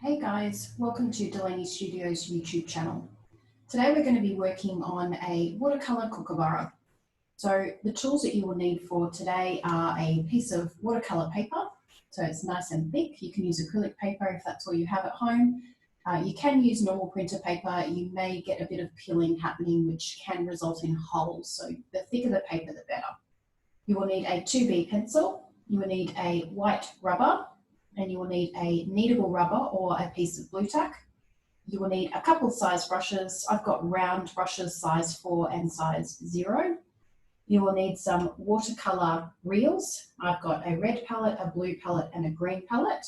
Hey guys, welcome to Delaney Studio's YouTube channel. Today we're going to be working on a watercolour kookaburra. So the tools that you will need for today are a piece of watercolour paper, so it's nice and thick. You can use acrylic paper if that's all you have at home. You can use normal printer paper. You may get a bit of peeling happening which can result in holes, so the thicker the paper the better. You will need a 2B pencil, you will need a white rubber, and you will need a kneadable rubber or a piece of blue tack. You will need a couple size brushes. I've got round brushes size 4 and size 0. You will need some watercolour reels. I've got a red palette, a blue palette and a green palette.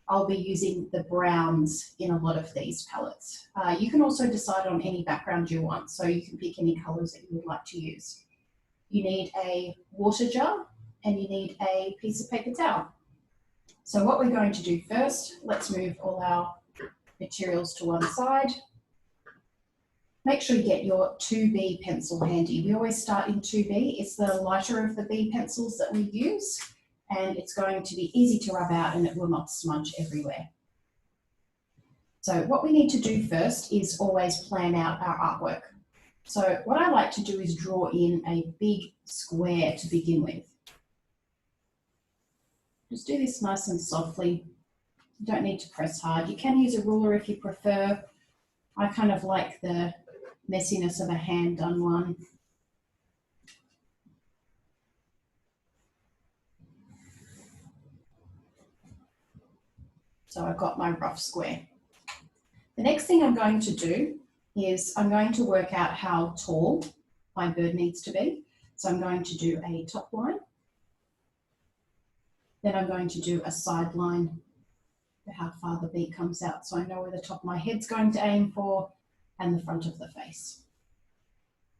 I'll be using the browns in a lot of these palettes. You can also decide on any background you want, so you can pick any colours that you would like to use. You need a water jar and you need a piece of paper towel. So what we're going to do first, let's move all our materials to one side. Make sure you get your 2B pencil handy. We always start in 2B. It's the lighter of the B pencils that we use, and it's going to be easy to rub out and it will not smudge everywhere. So what we need to do first is always plan out our artwork. So what I like to do is draw in a big square to begin with. Just do this nice and softly. You don't need to press hard. You can use a ruler if you prefer. I kind of like the messiness of a hand done one. So I've got my rough square. The next thing I'm going to do is I'm going to work out how tall my bird needs to be. So I'm going to do a top line. Then I'm going to do a side line for how far the beak comes out, so I know where the top of my head's going to aim for and the front of the face.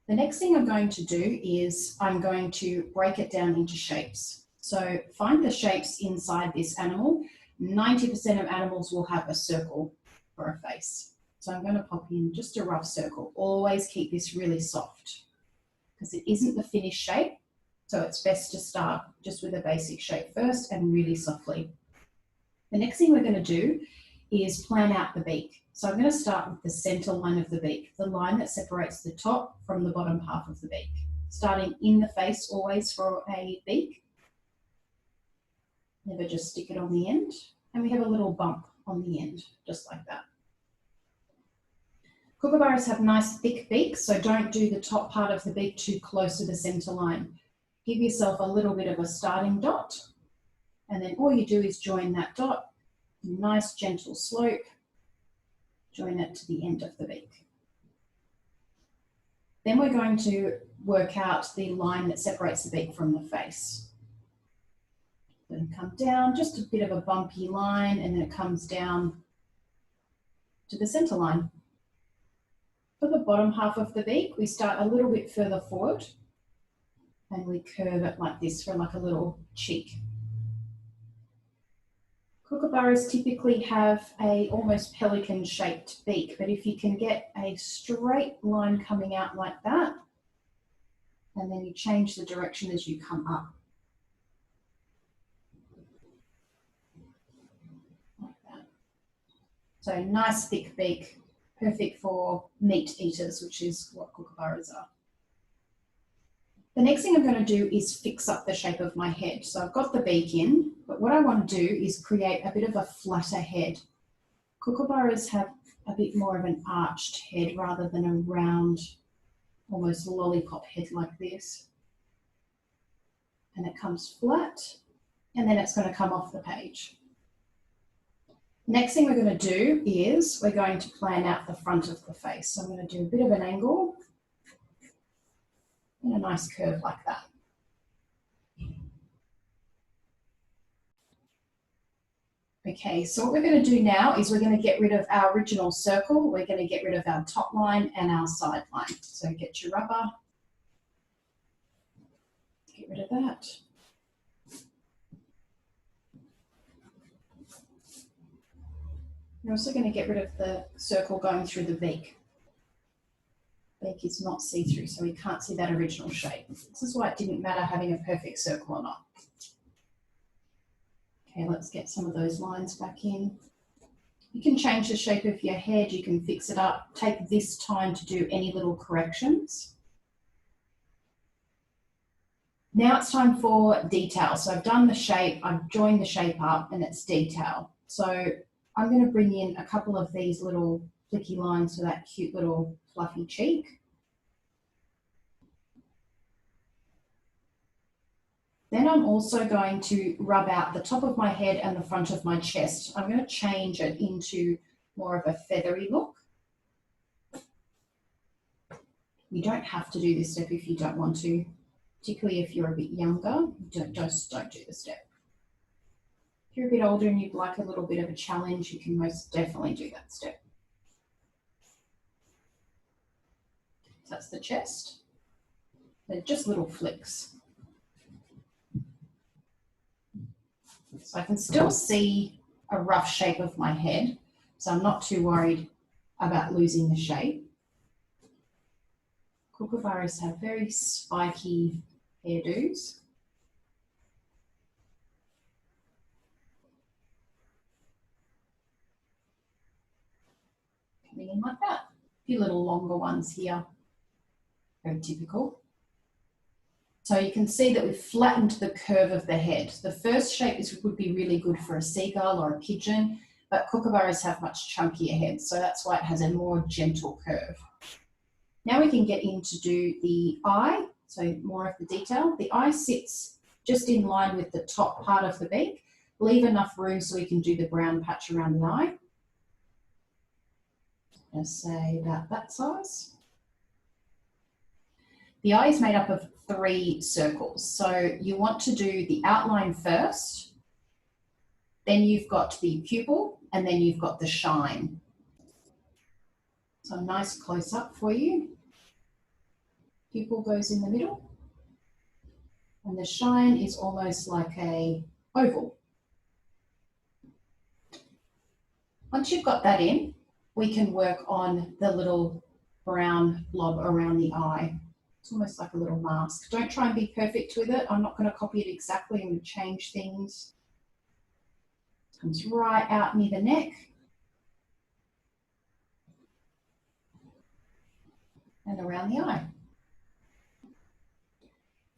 The next thing I'm going to do is I'm going to break it down into shapes. So find the shapes inside this animal. 90% of animals will have a circle for a face. So I'm going to pop in just a rough circle. Always keep this really soft because it isn't the finished shape. So it's best to start just with a basic shape first and really softly. The next thing we're going to do is plan out the beak. So I'm going to start with the center line of the beak, the line that separates the top from the bottom half of the beak. Starting in the face always for a beak. Never just stick it on the end. And we have a little bump on the end, just like that. Kookaburras have nice thick beaks, so don't do the top part of the beak too close to the center line. Give yourself a little bit of a starting dot, and then all you do is join that dot, nice gentle slope, join it to the end of the beak. Then we're going to work out the line that separates the beak from the face. Then come down, just a bit of a bumpy line, and then it comes down to the center line. For the bottom half of the beak, we start a little bit further forward, and we curve it like this for like a little cheek. Kookaburras typically have a almost pelican shaped beak, but if you can get a straight line coming out like that, and then you change the direction as you come up. Like that. So nice thick beak, perfect for meat eaters, which is what kookaburras are. The next thing I'm going to do is fix up the shape of my head. So I've got the beak in, but what I want to do is create a bit of a flatter head. Kookaburras have a bit more of an arched head rather than a round, almost lollipop head like this. And it comes flat, and then it's going to come off the page. Next thing we're going to do is we're going to plan out the front of the face. So I'm going to do a bit of an angle and a nice curve like that. Okay, so what we're going to do now is we're going to get rid of our original circle. We're going to get rid of our top line and our side line. So get your rubber, get rid of that. You're also going to get rid of the circle going through the beak. Beak is not see-through, so we can't see that original shape. This is why it didn't matter having a perfect circle or not. Okay, let's get some of those lines back in. You can change the shape of your head, you can fix it up. Take this time to do any little corrections. Now it's time for detail. So I've done the shape, I've joined the shape up, and it's detail. So I'm going to bring in a couple of these little flicky lines for that cute little fluffy cheek. Then I'm also going to rub out the top of my head and the front of my chest. I'm going to change it into more of a feathery look. You don't have to do this step if you don't want to, particularly if you're a bit younger. Don't do the step. If you're a bit older and you'd like a little bit of a challenge, you can most definitely do that step. So that's the chest. They're just little flicks. So I can still see a rough shape of my head, so I'm not too worried about losing the shape. Kookaburras have very spiky hairdos. Coming in like that. A few little longer ones here, very typical. So you can see that we've flattened the curve of the head. The first shape would be really good for a seagull or a pigeon, but kookaburras have much chunkier heads, so that's why it has a more gentle curve. Now we can get in to do the eye, so more of the detail. The eye sits just in line with the top part of the beak. Leave enough room so we can do the brown patch around the eye. I'm going to say about that size. The eye is made up of 3 circles. So you want to do the outline first, then you've got the pupil, and then you've got the shine. So a nice close up for you. Pupil goes in the middle, and the shine is almost like a oval. Once you've got that in, we can work on the little brown blob around the eye. It's almost like a little mask. Don't try and be perfect with it. I'm not going to copy it exactly. I'm going to change things. It comes right out near the neck. And around the eye.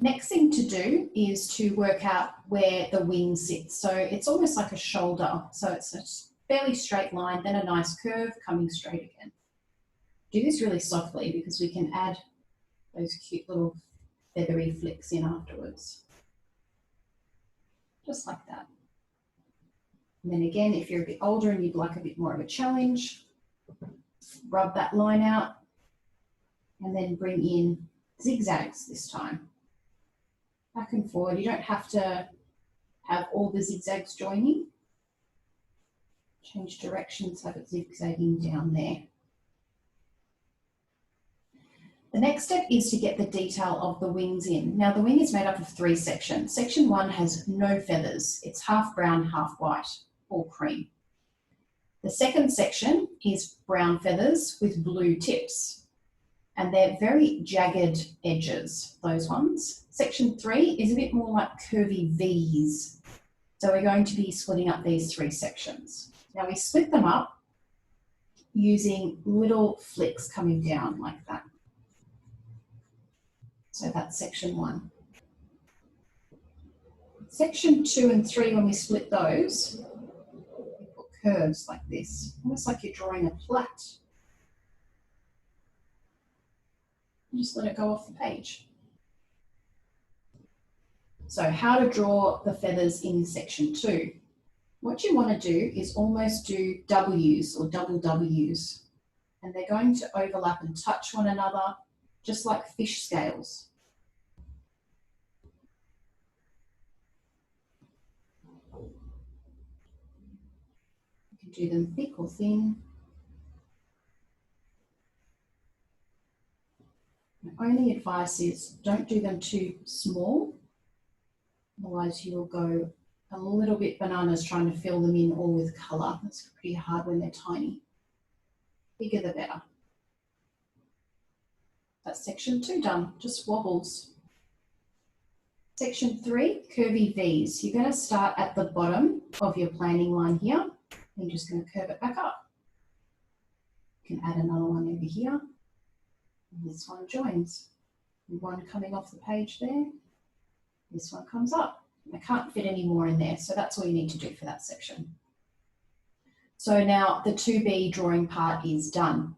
Next thing to do is to work out where the wing sits. So it's almost like a shoulder. So it's a fairly straight line, then a nice curve coming straight again. Do this really softly because we can add those cute little feathery flicks in afterwards. Just like that. And then again, if you're a bit older and you'd like a bit more of a challenge, rub that line out and then bring in zigzags this time. Back and forward. You don't have to have all the zigzags joining. Change directions, have it zigzagging down there. The next step is to get the detail of the wings in. Now the wing is made up of 3 sections. Section 1 has no feathers. It's half brown, half white, or cream. The second section is brown feathers with blue tips. And they're very jagged edges, those ones. Section 3 is a bit more like curvy V's. So we're going to be splitting up these 3 sections. Now we split them up using little flicks coming down like that. So that's section 1. Section 2 and 3, when we split those, we put curves like this, almost like you're drawing a plait. Just let it go off the page. So how to draw the feathers in section 2. What you want to do is almost do W's or double W's, and they're going to overlap and touch one another just like fish scales. You can do them thick or thin. My only advice is don't do them too small, otherwise you will go a little bit bananas trying to fill them in all with colour. That's pretty hard when they're tiny. Bigger the better. That's section 2 done, just wobbles. Section 3, curvy V's. You're going to start at the bottom of your planning line here, You're just going to curve it back up. You can add another one over here. And this one joins. One coming off the page there. This one comes up. I can't fit any more in there, so that's all you need to do for that section. So now the 2B drawing part is done.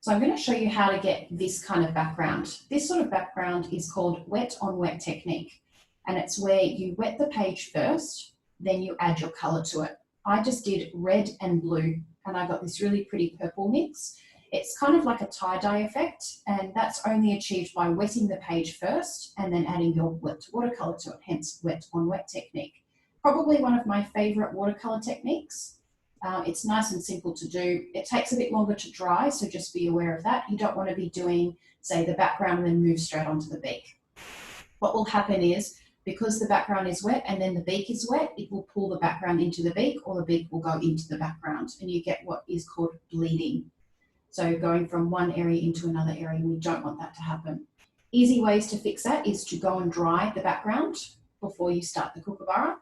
So I'm going to show you how to get this kind of background. This sort of background is called wet on wet technique. And it's where you wet the page first, then you add your color to it. I just did red and blue, and I got this really pretty purple mix. It's kind of like a tie-dye effect, and that's only achieved by wetting the page first and then adding your wet watercolor to it, hence wet on wet technique. Probably one of my favorite watercolor techniques. It's nice and simple to do. It takes a bit longer to dry, so just be aware of that. You don't want to be doing, say, the background and then move straight onto the beak. What will happen is, because the background is wet and then the beak is wet, it will pull the background into the beak, or the beak will go into the background, and you get what is called bleeding. So going from one area into another area, we don't want that to happen. Easy ways to fix that is to go and dry the background before you start the Kookaburra,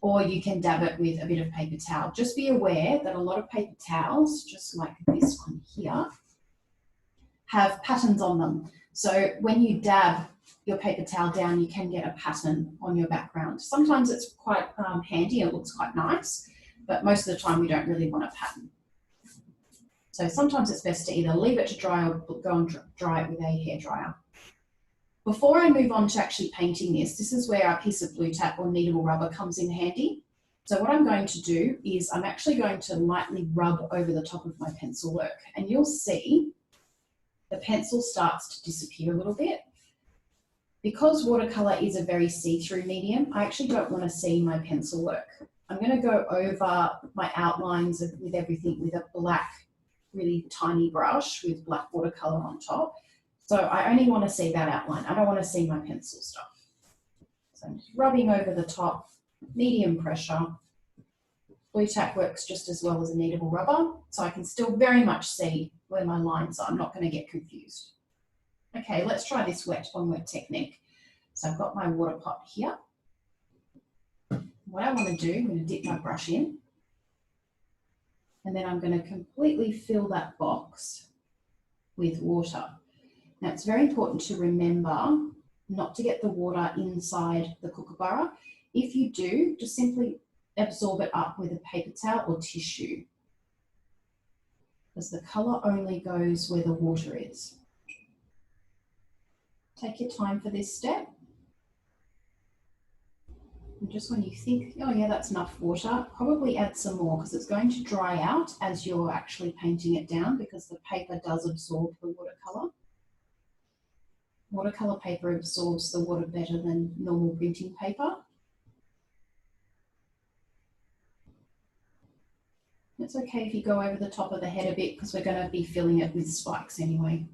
or you can dab it with a bit of paper towel. Just be aware that a lot of paper towels, just like this one here, have patterns on them. So when you dab your paper towel down, you can get a pattern on your background. Sometimes it's quite handy, it looks quite nice, but most of the time we don't really want a pattern. So sometimes it's best to either leave it to dry or go and dry it with a hairdryer. Before I move on to actually painting this is where our piece of blue tack or kneadable rubber comes in handy. So what I'm going to do is I'm actually going to lightly rub over the top of my pencil work, and you'll see the pencil starts to disappear a little bit. Because watercolor is a very see-through medium, I actually don't want to see my pencil work. I'm going to go over my outlines with everything with a black, really tiny brush with black watercolor on top. So I only want to see that outline. I don't want to see my pencil stuff. So I'm just rubbing over the top, medium pressure. Blue tack works just as well as a kneadable rubber, so I can still very much see where my lines are. I'm not going to get confused. Okay, let's try this wet on wet technique. So I've got my water pot here. What I want to do, I'm going to dip my brush in, and then I'm going to completely fill that box with water. Now it's very important to remember not to get the water inside the Kookaburra. If you do, just simply absorb it up with a paper towel or tissue, because the colour only goes where the water is. Take your time for this step. And just when you think, oh yeah, that's enough water, probably add some more, because it's going to dry out as you're actually painting it down, because the paper does absorb the watercolour. Watercolour paper absorbs the water better than normal printing paper. It's okay if you go over the top of the head a bit, because we're going to be filling it with spikes anyway.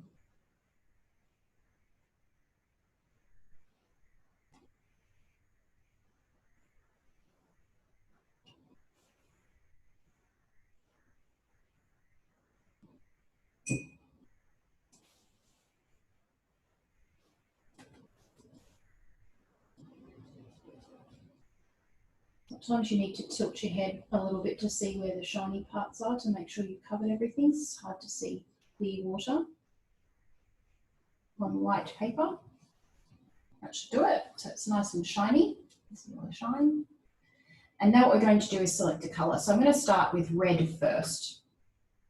Sometimes you need to tilt your head a little bit to see where the shiny parts are, to make sure you've covered everything. It's hard to see clear water on white paper. That should do it. So it's nice and shiny. See all the shine. And now what we're going to do is select a colour. So I'm going to start with red first.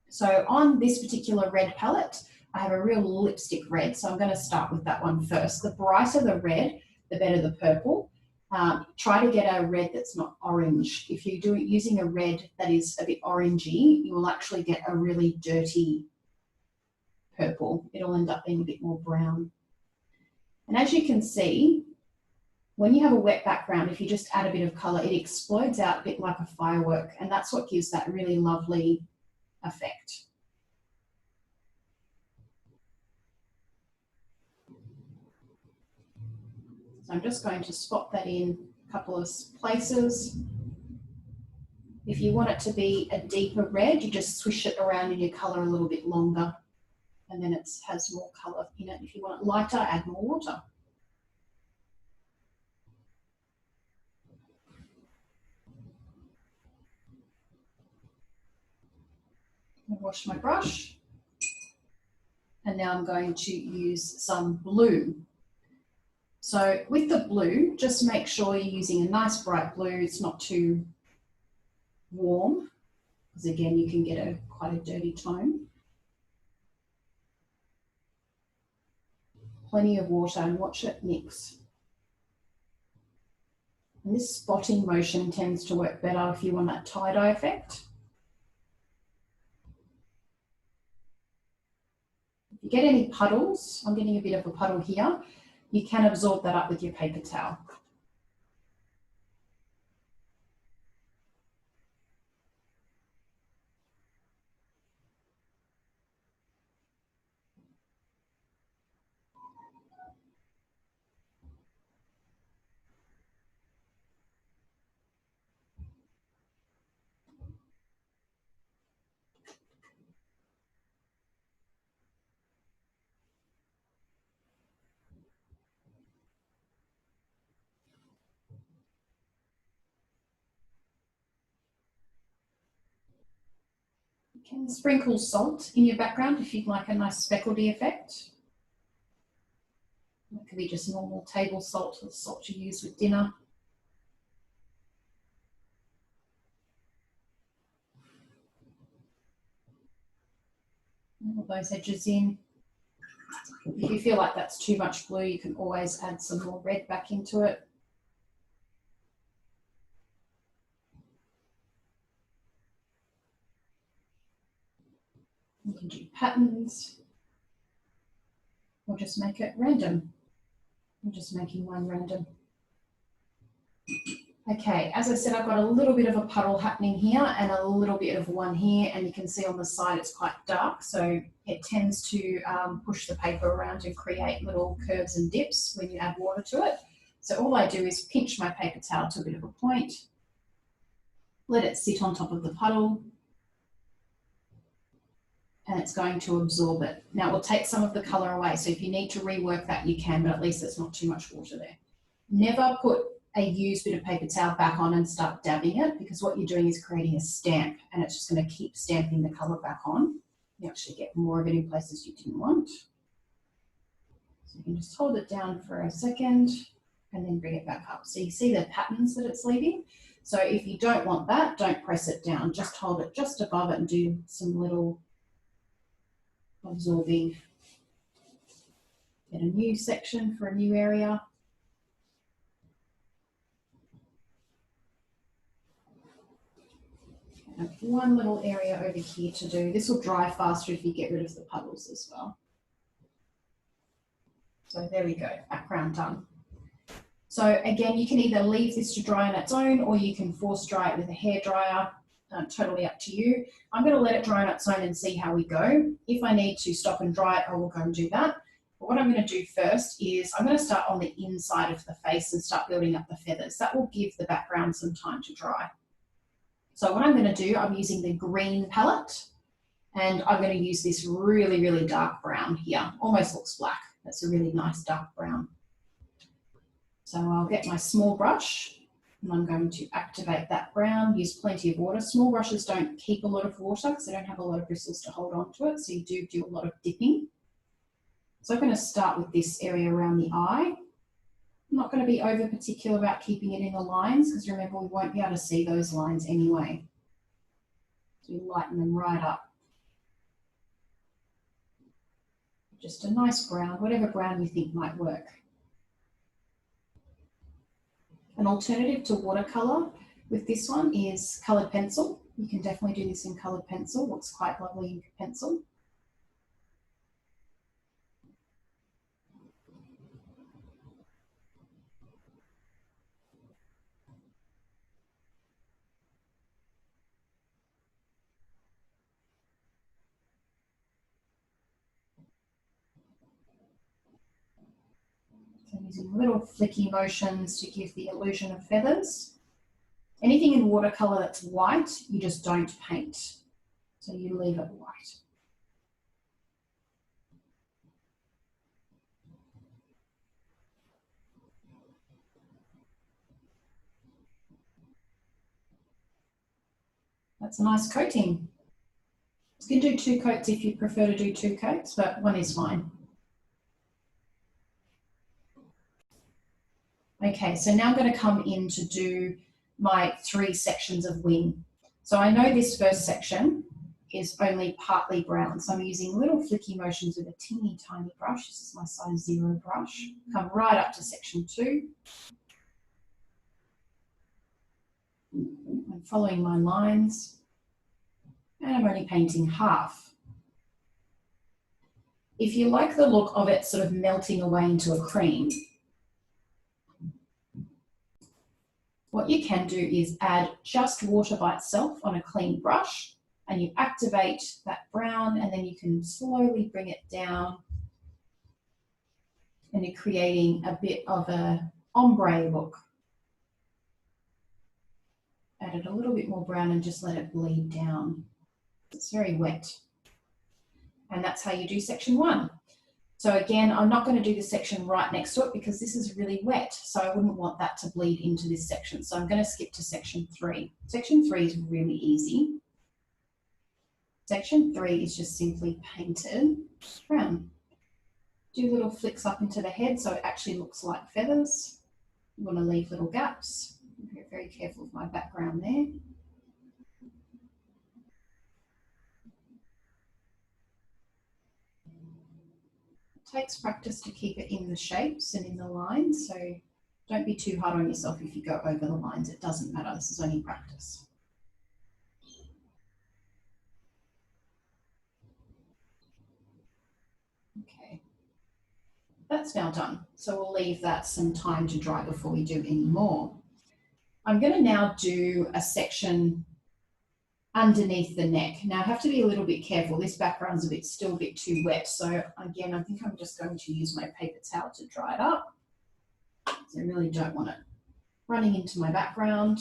So on this particular red palette, I have a real lipstick red. So I'm going to start with that one first. The brighter the red, the better the purple. Try to get a red that's not orange. If you're using a red that is a bit orangey, you will actually get a really dirty purple. It'll end up being a bit more brown. And as you can see, when you have a wet background, if you just add a bit of colour, it explodes out a bit like a firework, and that's what gives that really lovely effect. So I'm just going to spot that in a couple of places. If you want it to be a deeper red, you just swish it around in your colour a little bit longer, and then it has more colour in it. If you want it lighter, add more water. I'll wash my brush. And now I'm going to use some blue. So with the blue, just make sure you're using a nice bright blue. It's not too warm, because again, you can get quite a dirty tone. Plenty of water and watch it mix. And this spotting motion tends to work better if you want that tie-dye effect. If you get any puddles, I'm getting a bit of a puddle here, you can absorb that up with your paper towel. You can sprinkle salt in your background if you'd like a nice speckledy effect. It could be just normal table salt or the salt you use with dinner. All those edges in. If you feel like that's too much blue, you can always add some more red back into it. You can do patterns or just make it random. I'm just making one random. Okay, as I said, I've got a little bit of a puddle happening here and a little bit of one here, and you can see on the side it's quite dark, so it tends to push the paper around and create little curves and dips when you add water to it. So all I do is pinch my paper towel to a bit of a point, let it sit on top of the puddle, and it's going to absorb it. Now it will take some of the colour away, so if you need to rework that you can, but at least there's not too much water there. Never put a used bit of paper towel back on and start dabbing it, because what you're doing is creating a stamp, and it's just going to keep stamping the colour back on. You actually get more of it in places you didn't want. So you can just hold it down for a second and then bring it back up. So you see the patterns that it's leaving. So if you don't want that, don't press it down. Just hold it just above it and do some little absorbing. Get a new section for a new area. And one little area over here to do. This will dry faster if you get rid of the puddles as well. So there we go, background done. So again, you can either leave this to dry on its own, or you can force dry it with a hairdryer, totally up to you. I'm going to let it dry on its own and see how we go. If I need to stop and dry it, I will go and do that. But what I'm going to do first is I'm going to start on the inside of the face and start building up the feathers. That will give the background some time to dry. So what I'm going to do, I'm using the green palette, and I'm going to use this really, really dark brown here. Almost looks black. That's a really nice dark brown. So I'll get my small brush and I'm going to activate that brown, use plenty of water. Small brushes don't keep a lot of water because they don't have a lot of bristles to hold on to it, so you do a lot of dipping. So I'm going to start with this area around the eye. I'm not going to be over particular about keeping it in the lines, because remember, we won't be able to see those lines anyway. So we lighten them right up. Just a nice brown, whatever brown you think might work. An alternative to watercolour with this one is coloured pencil. You can definitely do this in coloured pencil. Looks quite lovely in pencil. So using little flicky motions to give the illusion of feathers. Anything in watercolour that's white, you just don't paint. So you leave it white. That's a nice coating. You can do 2 coats if you prefer to do 2 coats, but one is fine. Okay, so now I'm going to come in to do my 3 sections of wing. So I know this first section is only partly brown, so I'm using little flicky motions with a teeny tiny brush. This is my size 0 brush. Come right up to section 2. I'm following my lines, and I'm only painting half. If you like the look of it sort of melting away into a cream, what you can do is add just water by itself on a clean brush, and you activate that brown, and then you can slowly bring it down, and you're creating a bit of a ombre look. Add a little bit more brown and just let it bleed down. It's very wet. And that's how you do section 1. So again, I'm not going to do the section right next to it because this is really wet, so I wouldn't want that to bleed into this section. So I'm going to skip to section 3. Section 3 is really easy. Section 3 is just simply painted brown. Do little flicks up into the head so it actually looks like feathers. You want to leave little gaps. I'm very careful with my background there. Takes practice to keep it in the shapes and in the lines, so don't be too hard on yourself if you go over the lines. It doesn't matter, this is only practice. Okay, that's now done, so we'll leave that some time to dry before we do any more. I'm going to now do a section underneath the neck. Now I have to be a little bit careful, this background's still a bit too wet, so again I think I'm just going to use my paper towel to dry it up. So I really don't want it running into my background.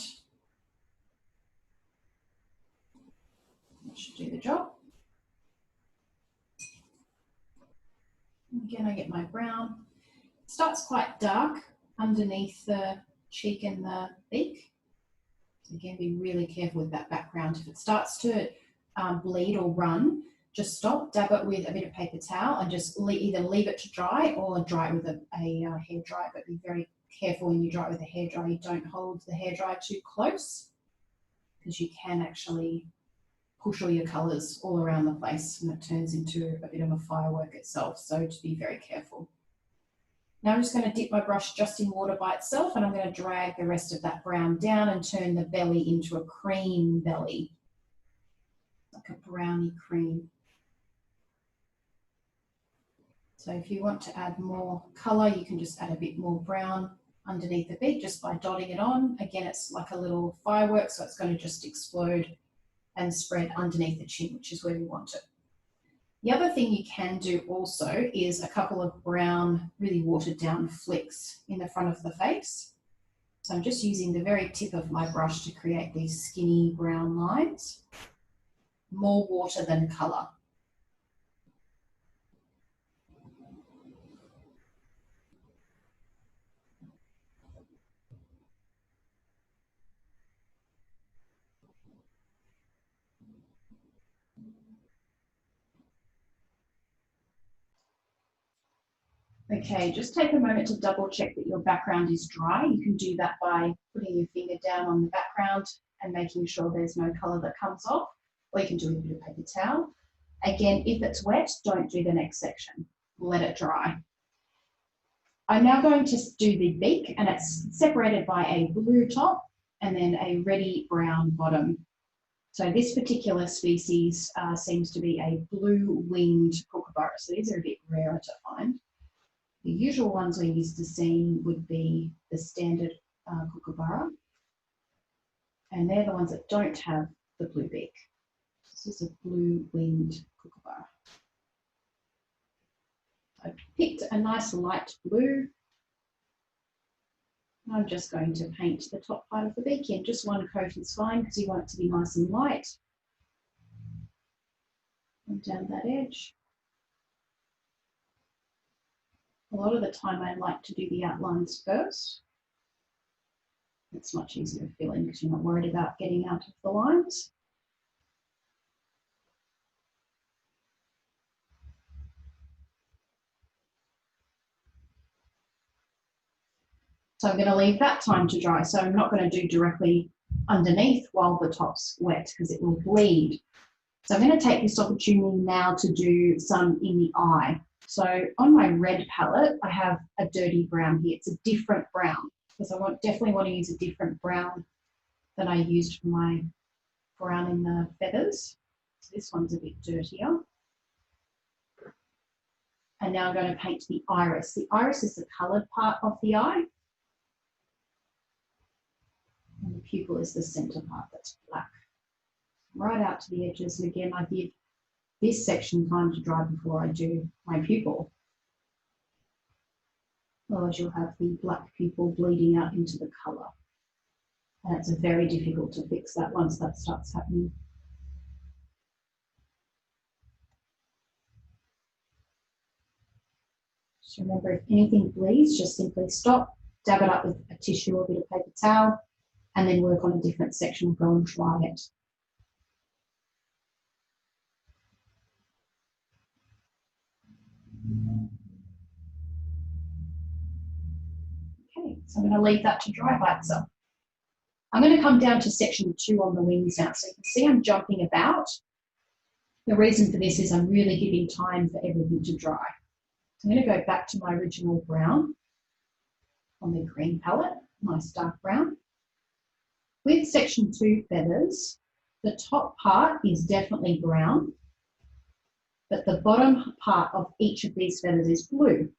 That should do the job. Again, I get my brown. It starts quite dark underneath the cheek and the beak. So again, be really careful with that background. If it starts to bleed or run, just stop, dab it with a bit of paper towel and just either leave it to dry or dry it with a hairdryer, but be very careful when you dry it with a hairdryer. You don't hold the hairdryer too close because you can actually push all your colours all around the place and it turns into a bit of a firework itself, so to be very careful. Now I'm just going to dip my brush just in water by itself and I'm going to drag the rest of that brown down and turn the belly into a cream belly, like a brownie cream. So if you want to add more colour, you can just add a bit more brown underneath the beak just by dotting it on. Again, it's like a little firework, so it's going to just explode and spread underneath the chin, which is where we want it. The other thing you can do also is a couple of brown, really watered down flicks in the front of the face. So I'm just using the very tip of my brush to create these skinny brown lines. More water than colour. Okay, just take a moment to double check that your background is dry. You can do that by putting your finger down on the background and making sure there's no colour that comes off, or you can do a bit of paper towel. Again, if it's wet, don't do the next section. Let it dry. I'm now going to do the beak, and it's separated by a blue top and then a reddy brown bottom. So this particular species seems to be a blue-winged kookaburra, so these are a bit rarer to find. The usual ones we're used to seeing would be the standard kookaburra, and they're the ones that don't have the blue beak. This is a blue-winged kookaburra. I picked a nice light blue. I'm just going to paint the top part of the beak in. Just one coat is fine because you want it to be nice and light. And down that edge. A lot of the time I like to do the outlines first. It's much easier to fill in because you're not worried about getting out of the lines. So I'm going to leave that time to dry. So I'm not going to do directly underneath while the top's wet because it will bleed. So I'm going to take this opportunity now to do some in the eye. So on my red palette, I have a dirty brown here. It's a different brown because I definitely want to use a different brown than I used for my brown in the feathers. So this one's a bit dirtier. And now I'm going to paint the iris. The iris is the coloured part of the eye. And the pupil is the centre part that's black. Right out to the edges. And again, I give this section time to dry before I do my pupil. Otherwise you'll have the black pupil bleeding out into the colour. And it's very difficult to fix that once that starts happening. Just remember, if anything bleeds, just simply stop, dab it up with a tissue or a bit of paper towel, and then work on a different section, go and dry it. Okay, so I'm going to leave that to dry by itself. I'm going to come down to section 2 on the wings now. So you can see I'm jumping about. The reason for this is I'm really giving time for everything to dry. So I'm going to go back to my original brown on the green palette, nice dark brown. With section 2 feathers, the top part is definitely brown, but the bottom part of each of these feathers is blue.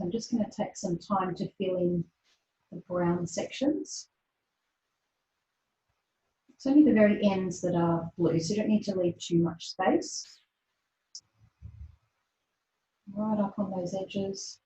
I'm just going to take some time to fill in the brown sections. It's only the very ends that are blue, so you don't need to leave too much space. Right up on those edges.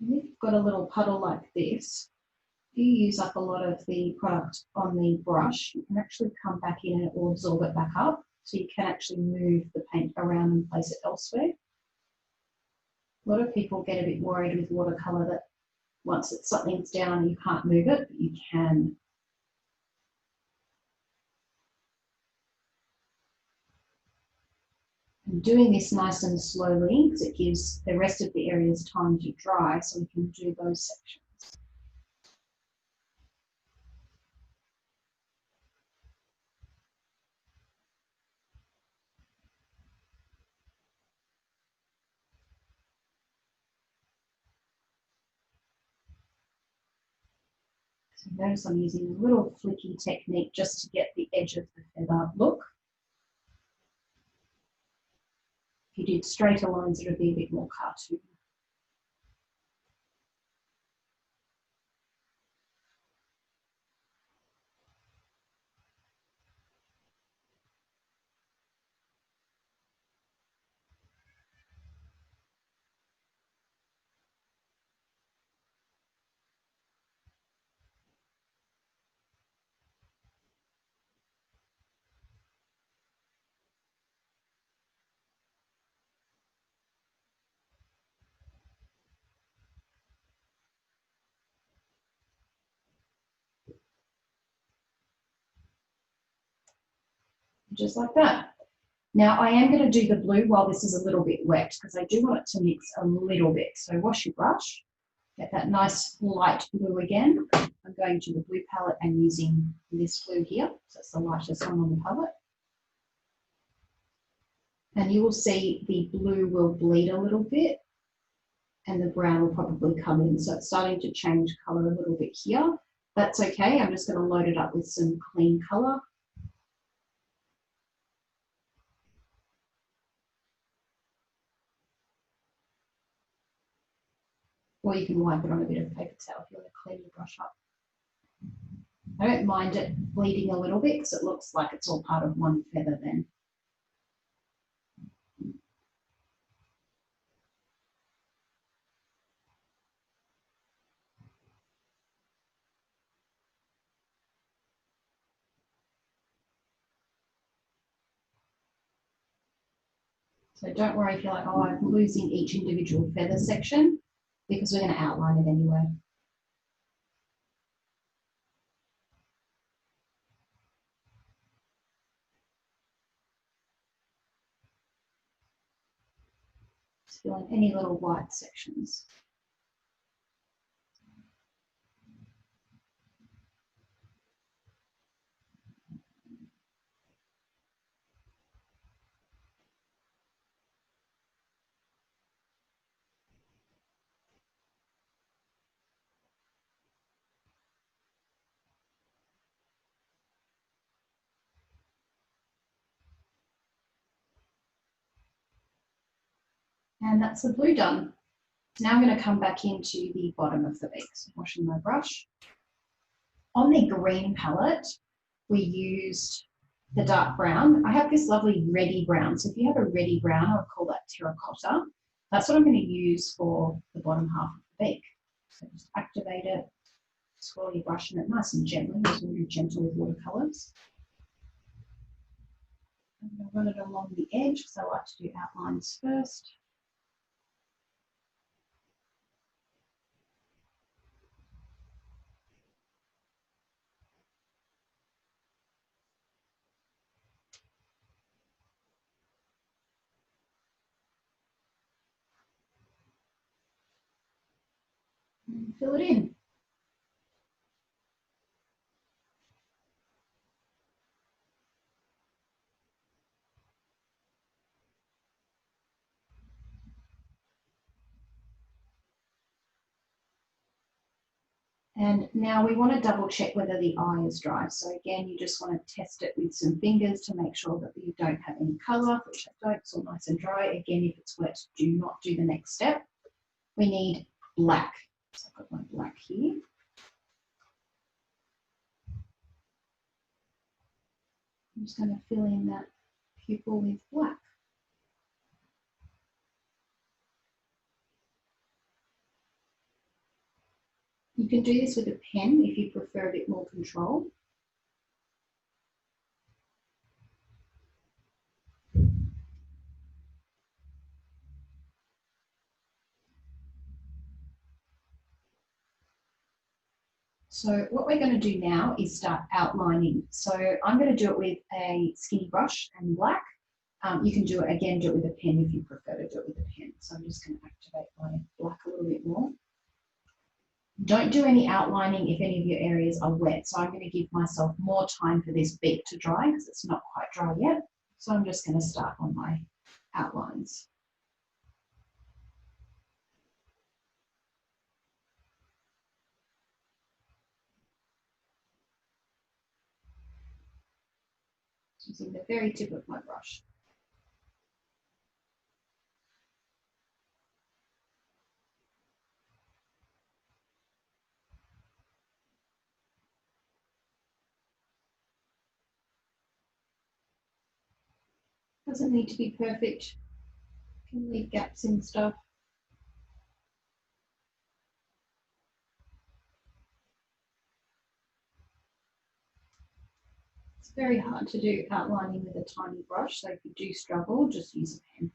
And if you've got a little puddle like this, if you use up a lot of the product on the brush, you can actually come back in and it will absorb it back up. So you can actually move the paint around and place it elsewhere. A lot of people get a bit worried with watercolour that once something's down you can't move it, but you can. And doing this nice and slowly because it gives the rest of the areas time to dry so we can do those sections. So notice I'm using a little flicky technique just to get the edge of the feather look. If you did straighter lines, it would be a bit more cartoon. Just like that. Now I am going to do the blue while this is a little bit wet because I do want it to mix a little bit. So wash your brush, get that nice light blue again. I'm going to the blue palette and using this blue here. So it's the lightest one on the palette. And you will see the blue will bleed a little bit and the brown will probably come in. So it's starting to change colour a little bit here. That's okay. I'm just going to load it up with some clean colour. Or you can wipe it on a bit of paper towel if you want to clean your brush up. I don't mind it bleeding a little bit because it looks like it's all part of one feather then. So don't worry if you're like, oh, I'm losing each individual feather section, because we're going to outline it anyway. Just fill in any little white sections. And that's the blue done. Now I'm going to come back into the bottom of the beak. So washing my brush. On the green palette, we used the dark brown. I have this lovely reddy brown. So if you have a reddy brown, I would call that terracotta. That's what I'm going to use for the bottom half of the beak. So just activate it, swirl your brush in it nice and gently. It's really gentle with watercolours. I'm going to run it along the edge because I like to do outlines first. And fill it in. And now we want to double check whether the eye is dry. So again, you just want to test it with some fingers to make sure that you don't have any colour, which I don't, it's all nice and dry. Again, if it's wet, do not do the next step. We need black. So I've got my black here. I'm just going to fill in that pupil with black. You can do this with a pen if you prefer a bit more control. So what we're going to do now is start outlining. So I'm going to do it with a skinny brush and black. You can do it with a pen if you prefer to do it with a pen. So I'm just going to activate my black a little bit more. Don't do any outlining if any of your areas are wet. So I'm going to give myself more time for this beak to dry because it's not quite dry yet. So I'm just going to start on my outlines. Using the very tip of my brush. Doesn't need to be perfect. You can leave gaps in stuff. It's very hard to do outlining with a tiny brush, so if you do struggle, just use a pen.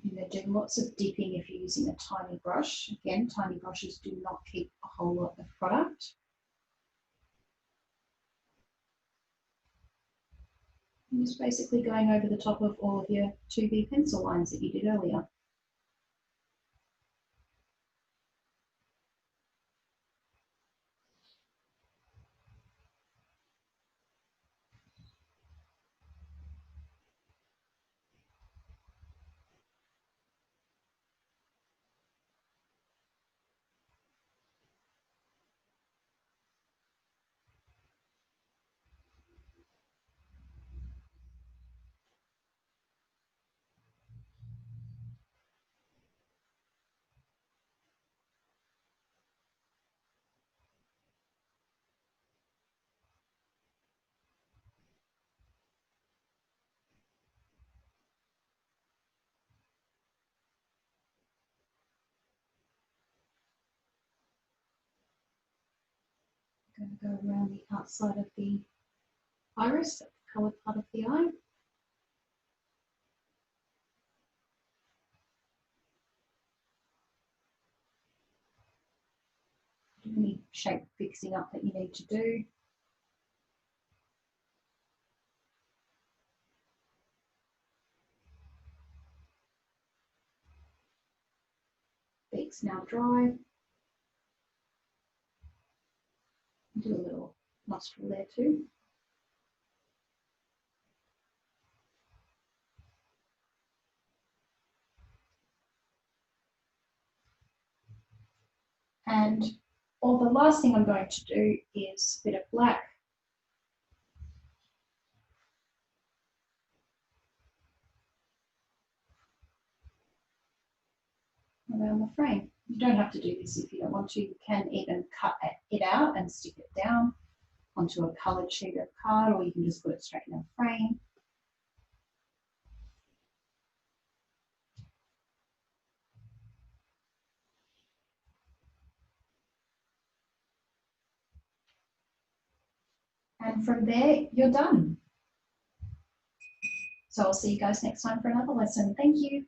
You're going to do lots of dipping if you're using a tiny brush. Again, tiny brushes do not keep a whole lot of product. And just basically going over the top of all of your 2B pencil lines that you did earlier. going to go around the outside of the iris, the coloured part of the eye. Any shape fixing up that you need to do. Beak's now dry. Do a little nostril there too. And the last thing I'm going to do is a bit of black around the frame. You don't have to do this if you don't want to. You can even cut it out and stick it down onto a coloured sheet of card, or you can just put it straight in a frame. And from there, you're done. So I'll see you guys next time for another lesson. Thank you.